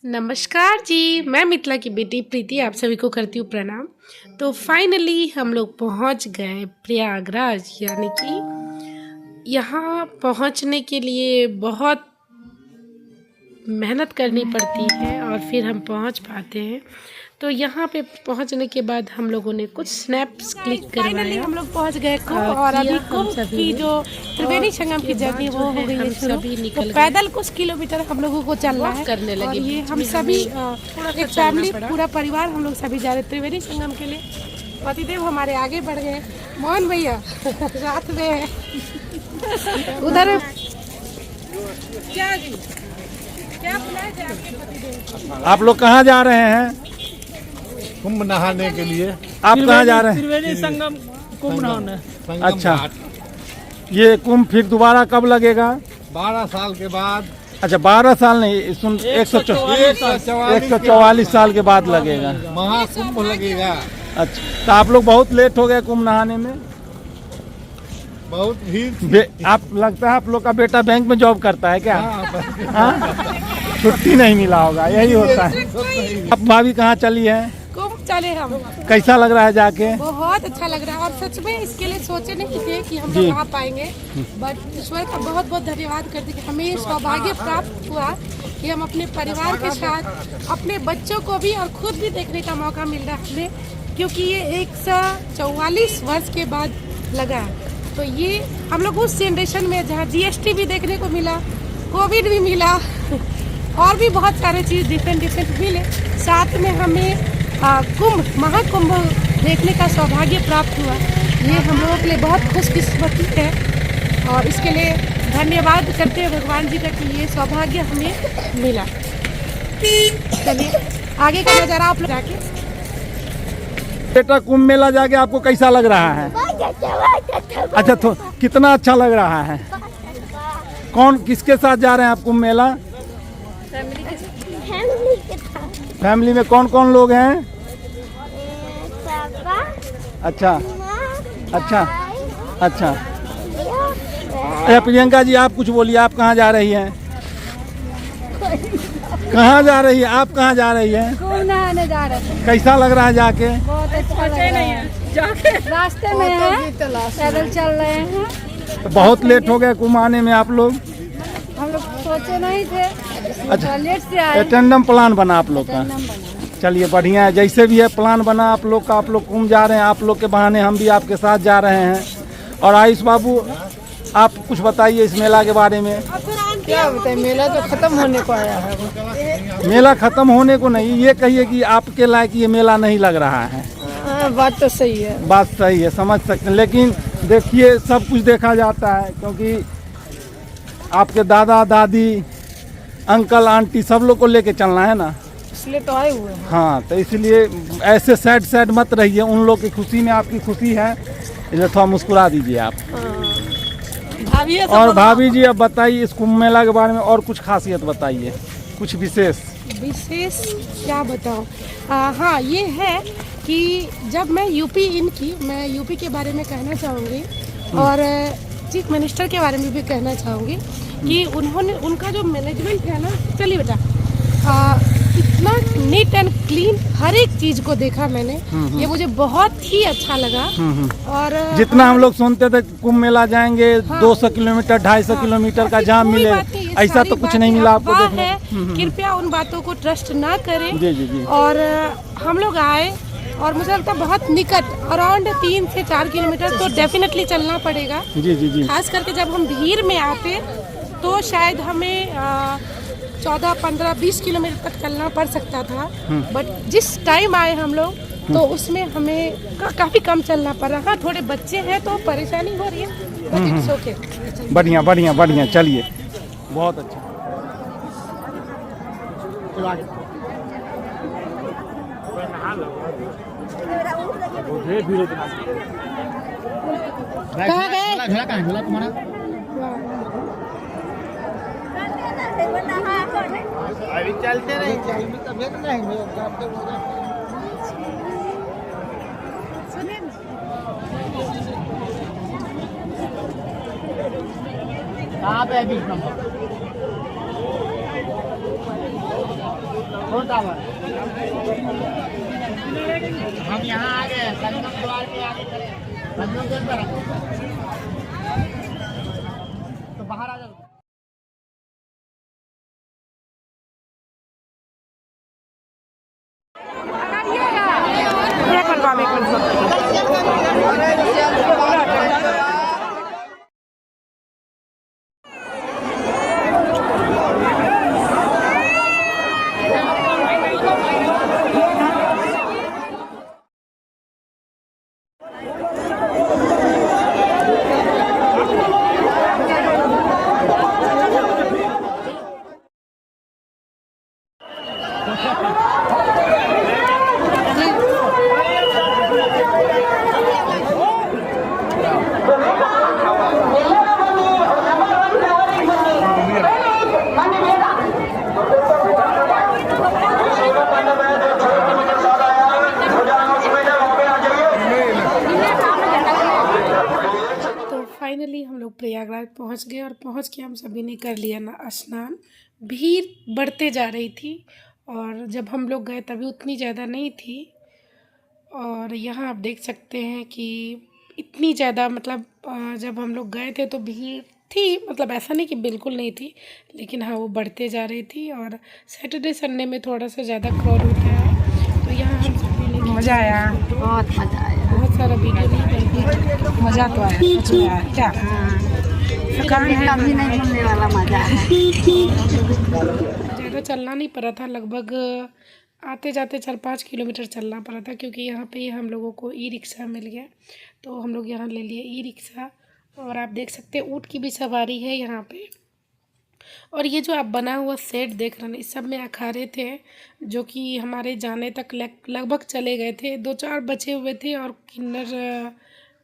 नमस्कार जी, मैं मिथिला की बेटी प्रीति आप सभी को करती हूँ प्रणाम। तो फाइनली हम लोग पहुँच गए प्रयागराज, यानी कि यहाँ पहुँचने के लिए बहुत मेहनत करनी पड़ती है और फिर हम पहुँच पाते हैं। तो यहाँ पे पहुँचने के बाद हम लोगों ने कुछ स्नैप्स क्लिक करवाया। हम लोग पहुँच गए कुंभ और अभी कुंभ की जो त्रिवेणी संगम की जर्नी वो हो गई है शुरू। तो पैदल कुछ किलोमीटर हम लोगों को चलना है करने लगे। और ये हम सभी एक फैमिली पूरा परिवार हम लोग सभी जा रहे त्रिवेणी संगम के लिए। पतिदेव हमारे आगे बढ़ गए, मोहन भैया साथ में है उधर। क्या जी क्या बुलाए थे आपके पतिदेव? आप लोग कहाँ जा रहे हैं? कुंभ नहाने के लिए। आप कहाँ जा रहे हैं? त्रिवेणी संगम कुंभ नहाने। अच्छा, ये कुंभ फिर दोबारा कब लगेगा? 12 साल के बाद। अच्छा, 12 साल नहीं, सुन 144 साल के बाद लगेगा। महाकुंभ लगेगा। अच्छा, तो आप लोग बहुत लेट हो गए कुंभ नहाने में। बहुत भीड़। आप लगता है आप लोग का बेटा बैंक में जॉब करता है क्या? हाँ? छुट्टी नहीं मिला होगा, यही होता है। अब भाभी कहाँ चली है? कुंभ चले हम। कैसा लग रहा है जाके? बहुत अच्छा लग रहा है और सच में इसके लिए सोचे नहीं थे कि हम लोग आ पाएंगे, बट ईश्वर का बहुत बहुत धन्यवाद करते कि हमें सौभाग्य प्राप्त हुआ कि हम अपने परिवार के साथ अपने बच्चों को भी और खुद भी देखने का मौका मिल रहा है हमें, क्योंकि ये 144 वर्ष के बाद लगा। तो ये हम लोग उस जनरेशन में जहाँ GST भी देखने को मिला, कोविड भी मिला और भी बहुत सारे चीज़ डिफरेंट मिले, साथ में हमें कुंभ महाकुंभ देखने का सौभाग्य प्राप्त हुआ। ये हम लोगों के लिए बहुत खुशकिस्मती है और इसके लिए धन्यवाद करते हैं भगवान जी का कि ये सौभाग्य हमें मिला। चलिए आगे का नज़ारा आप लोग जाके। बेटा कुंभ मेला जाके आपको कैसा लग रहा है? अच्छा, तो कितना अच्छा लग रहा है? कौन किसके साथ जा रहे हैं आप कुंभ मेला? फैमिली में कौन कौन लोग हैं? अच्छा अच्छा अच्छा। प्रियंका जी आप कुछ बोलिए, आप कहाँ जा रही हैं? कहाँ जा रही है? आप कहाँ जा रही है? कुंभ नहाने जा रहे थे। कैसा लग रहा है जाके? बहुत अच्छा लग रहा है। जाके रास्ते में है, पैदल चल रहे हैं। तो बहुत लेट हो गए कुंभ आने में आप लोग? हम लोग सोचे नहीं थे। अच्छा, लेट से आए। अटेंडम प्लान बना आप लोग का? चलिए बढ़िया है, जैसे भी है प्लान बना आप लोग का। आप लोग कुंभ जा रहे हैं, आप लोग के बहाने हम भी आपके साथ जा रहे हैं। और आयुष बाबू आप कुछ बताइए इस मेला के बारे में। क्या बताए, मेला तो खत्म होने को आया है। मेला खत्म होने को नहीं, ये कहिए कि आपके लायक ये मेला नहीं लग रहा है। बात तो सही है। बात सही है, समझ सकते हैं, लेकिन देखिए सब कुछ देखा जाता है, क्योंकि आपके दादा दादी अंकल आंटी सब लोग को लेके चलना है ना, इसलिए तो आए हुए हैं। हाँ, तो इसलिए ऐसे सैड मत रहिए। उन लोग की खुशी में आपकी खुशी है, इसलिए थोड़ा मुस्कुरा दीजिए आप। और भाभी जी अब बताइए इस कुंभ मेला के बारे में और कुछ खासियत बताइए, कुछ विशेष क्या बताऊँ। हाँ, ये है कि जब मैं मैं यूपी के बारे में कहना चाहूँगी और चीफ मिनिस्टर के बारे में भी कहना चाहूँगी कि उनका जो मैनेजमेंट है ना, चलिए बेटा, इतना नीट एंड क्लीन हर एक चीज को देखा मैंने, ये मुझे बहुत ही अच्छा लगा। और जितना हम लोग सुनते थे कुंभ मेला जाएंगे 200 किलोमीटर 250 किलोमीटर का जाम मिले, ऐसा तो कुछ नहीं मिला आपको देखने। कृपया उन बातों को ट्रस्ट ना करें। जी जी जी। और हम लोग आए और मुझे लगता है बहुत निकट, अराउंड 3 से 4 किलोमीटर तो डेफिनेटली चलना पड़ेगा। जी जी जी। खास करके जब हम भीड़ में आते तो शायद हमें 14, 15, 20 किलोमीटर तक चलना पड़ सकता था, बट जिस टाइम आए हम लोग तो उसमें हमें काफ़ी कम चलना पड़ रहा। हाँ, थोड़े बच्चे हैं तो परेशानी हो रही है, बट इट्स ओके। बढ़िया बढ़िया बढ़िया, चलिए बहुत अच्छा। कहाँ गए? अभी चलते नहीं। कहाँ पे है 20 नंबर? हम यहाँ आ गए संगम द्वार के आगे खड़े संगम गेट पर तो बाहर आ जाओ। फाइनली हम लोग प्रयागराज पहुंच गए और पहुंच के हम सभी ने कर लिया ना स्नान। भीड़ बढ़ते जा रही थी और जब हम लोग गए तभी उतनी ज़्यादा नहीं थी। और यहाँ आप देख सकते हैं कि इतनी ज़्यादा मतलब जब हम लोग गए थे तो भीड़ थी, मतलब ऐसा नहीं कि बिल्कुल नहीं थी, लेकिन हाँ वो बढ़ते जा रही थी। और सैटरडे संडे में थोड़ा सा ज़्यादा क्राउड होता है। तो यहाँ हम सभी ने मज़ा आया, बहुत मज़ा आया, बहुत सारा वीडियो नहीं बल्कि मज़ा तो आया, सच में आया क्या। कभी नहीं भूलने वाला मज़ा है। ज़्यादा चलना नहीं पड़ा था, लगभग आते जाते 4-5 किलोमीटर चलना पड़ा था, क्योंकि यहाँ पे हम लोगों को ई रिक्शा मिल गया तो हम लोग यहाँ ले लिए ई रिक्शा। और आप देख सकते हैं ऊँट की भी सवारी है यहाँ पे। और ये जो आप बना हुआ सेट देख रहे हैं, इस सब में अखाड़े थे जो कि हमारे जाने तक लगभग चले गए थे। 2-4 बचे हुए थे और किन्नर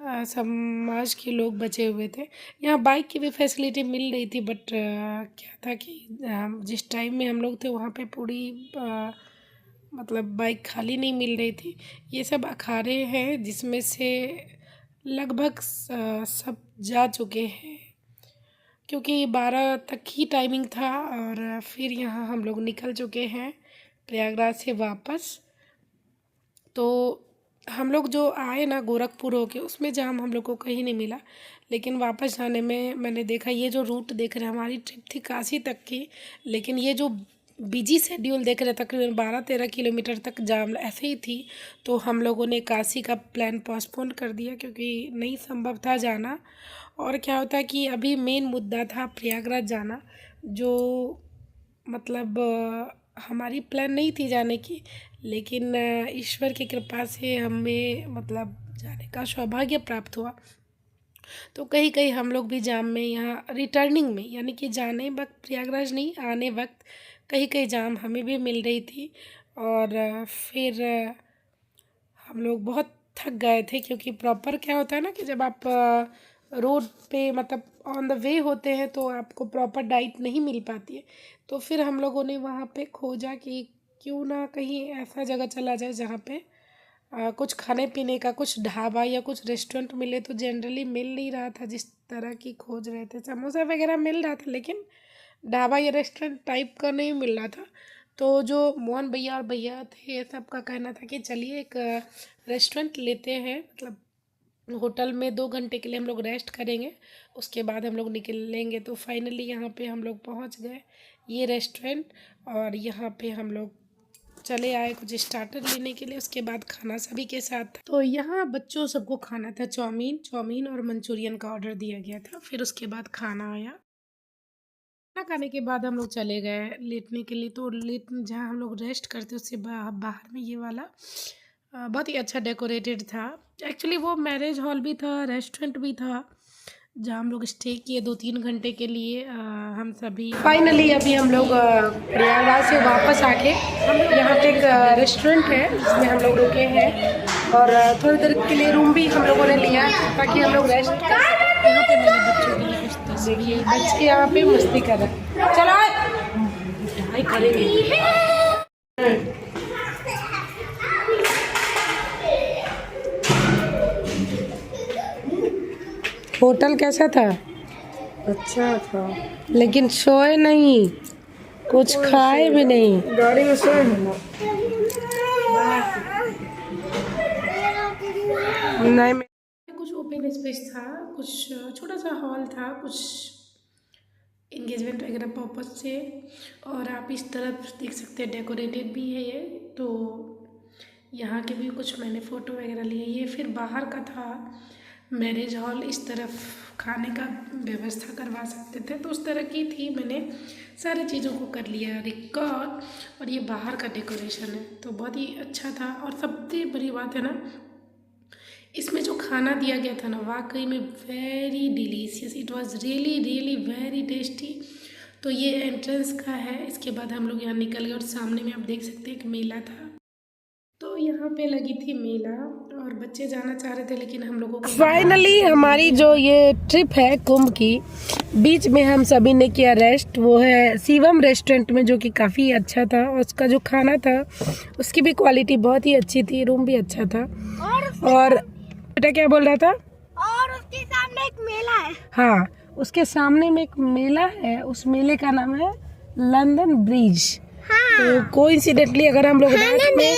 समाज के लोग बचे हुए थे। यहाँ बाइक की भी फैसिलिटी मिल रही थी, बट क्या था कि जिस टाइम में हम लोग थे वहाँ पे पूरी मतलब बाइक खाली नहीं मिल रही थी। ये सब अखाड़े हैं जिसमें से लगभग सब जा चुके हैं, क्योंकि 12 तक ही टाइमिंग था। और फिर यहाँ हम लोग निकल चुके हैं प्रयागराज से वापस। तो हम लोग जो आए ना गोरखपुर होके, उसमें जाम हम लोग को कहीं नहीं मिला, लेकिन वापस जाने में मैंने देखा ये जो रूट देख रहे हैं, हमारी ट्रिप थी काशी तक की, लेकिन ये जो बिजी शेड्यूल देख रहे तकरीबन 12-13 किलोमीटर तक जाम ऐसे ही थी। तो हम लोगों ने काशी का प्लान पोस्टपोन कर दिया क्योंकि नहीं संभव था जाना। और क्या होता है कि अभी मेन मुद्दा था प्रयागराज जाना, जो मतलब हमारी प्लान नहीं थी जाने की, लेकिन ईश्वर की कृपा से हमें मतलब जाने का सौभाग्य प्राप्त हुआ। तो कहीं कहीं हम लोग भी जाम में, यहाँ रिटर्निंग में यानी कि जाने वक्त प्रयागराज नहीं, आने वक्त कहीं कहीं जाम हमें भी मिल रही थी। और फिर हम लोग बहुत थक गए थे, क्योंकि प्रॉपर क्या होता है ना कि जब आप रोड पे मतलब ऑन द वे होते हैं तो आपको प्रॉपर डाइट नहीं मिल पाती है। तो फिर हम लोगों ने वहाँ पे खोजा कि क्यों ना कहीं ऐसा जगह चला जाए जहाँ पे कुछ खाने पीने का, कुछ ढाबा या कुछ रेस्टोरेंट मिले। तो जनरली मिल नहीं रहा था जिस तरह की खोज रहे थे। समोसा वगैरह मिल रहा था, लेकिन ढाबा या रेस्टोरेंट टाइप का नहीं मिल रहा था। तो जो मोहन भैया और भैया थे, सबका कहना था कि चलिए एक रेस्टोरेंट लेते हैं, मतलब होटल में 2 घंटे के लिए हम लोग रेस्ट करेंगे, उसके बाद हम लोग निकलेंगे। तो फाइनली यहाँ पे हम लोग पहुँच गए ये रेस्टोरेंट, और यहाँ पे हम लोग चले आए कुछ स्टार्टर लेने के लिए। उसके बाद खाना सभी के साथ। तो यहाँ बच्चों सबको खाना था चाउमीन और मंचूरियन का ऑर्डर दिया गया था। फिर उसके बाद खाना आया। खाना खाने के बाद हम लोग चले गए लेटने के लिए। तो जहाँ हम लोग रेस्ट करते उससे बाहर में ये वाला बहुत ही अच्छा डेकोरेटेड था। एक्चुअली वो मैरिज हॉल भी था, रेस्टोरेंट भी था, जहाँ हम लोग स्टे किए 2-3 घंटे के लिए हम सभी। फाइनली अभी हम लोग प्रयागराज से वापस आके यहाँ पे एक रेस्टोरेंट है जिसमें हम लोग रुके हैं, और थोड़ी देर के लिए रूम भी हम लोगों ने लिया ताकि हम लोग रेस्ट कर सकें। यहाँ पे मेरे बच्चों के लिए कुछ तस्वीरें, बच्चे यहाँ पे मस्ती कर रहे हैं। चलो ढाई करेंगे। होटल कैसा था? अच्छा था, लेकिन सोए नहीं। कुछ खाए भी नहीं। गाड़ी में सोए नहीं, कुछ ओपन स्पेस था, कुछ छोटा सा हॉल था, कुछ एंगेजमेंट वगैरह पर्पज से। और आप इस तरफ देख सकते हैं डेकोरेटेड भी है ये। तो यहाँ के भी कुछ मैंने फ़ोटो वगैरह लिए। ये फिर बाहर का था मैरिज हॉल, इस तरफ खाने का व्यवस्था करवा सकते थे, तो उस तरह की थी। मैंने सारी चीज़ों को कर लिया रिकॉर्ड। और ये बाहर का डेकोरेशन है, तो बहुत ही अच्छा था। और सबसे बड़ी बात है ना, इसमें जो खाना दिया गया था ना, वाकई में very delicious, it was really really very tasty. तो ये एंट्रेंस का है। इसके बाद हम लोग यहाँ निकल गए और सामने में आप देख सकते हैं एक मेला था। तो यहाँ पे लगी थी मेला और बच्चे जाना चाह रहे थे, लेकिन हम लोगों को फाइनली हमारी जो ये ट्रिप है कुंभ की, बीच में हम सभी ने किया रेस्ट। वो है शिवम रेस्टोरेंट में, जो कि काफ़ी अच्छा था। और उसका जो खाना था उसकी भी क्वालिटी बहुत ही अच्छी थी, रूम भी अच्छा था। और बेटा क्या बोल रहा था? और उसके सामने एक मेला है। हाँ, उसके सामने में एक मेला है, उस मेले का नाम है लंदन ब्रिज। हाँ। तो कोइंसिडेंटली अगर हम लोग रात में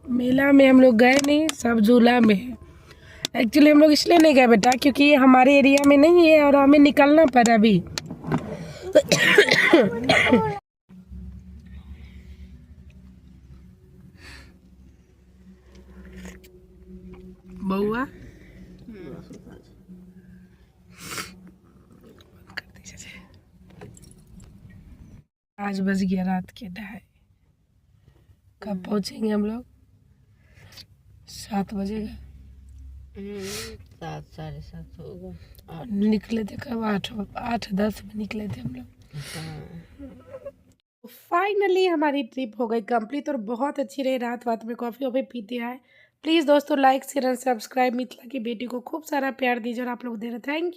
मेला में हम लोग गए नहीं, सब झूला में है। एक्चुअली हम लोग इसलिए नहीं गए बेटा, क्योंकि ये हमारे एरिया में नहीं है और हमें निकलना पड़ा अभी। बउआ आज बज गया रात के 2:30। कब पहुंचेंगे हम लोग? 7 बजेगा। 7 साढ़े 7 होगा। और निकले थे कब? 8-10 में निकले थे हम लोग। फाइनली हमारी ट्रिप हो गई कंप्लीट और बहुत अच्छी रही। रात में कॉफ़ी वॉफ़ी पीते आए। प्लीज़ दोस्तों, लाइक शेयर और सब्सक्राइब। मिथिला की बेटी को खूब सारा प्यार दीजिए और आप लोग दे रहे। Thank you.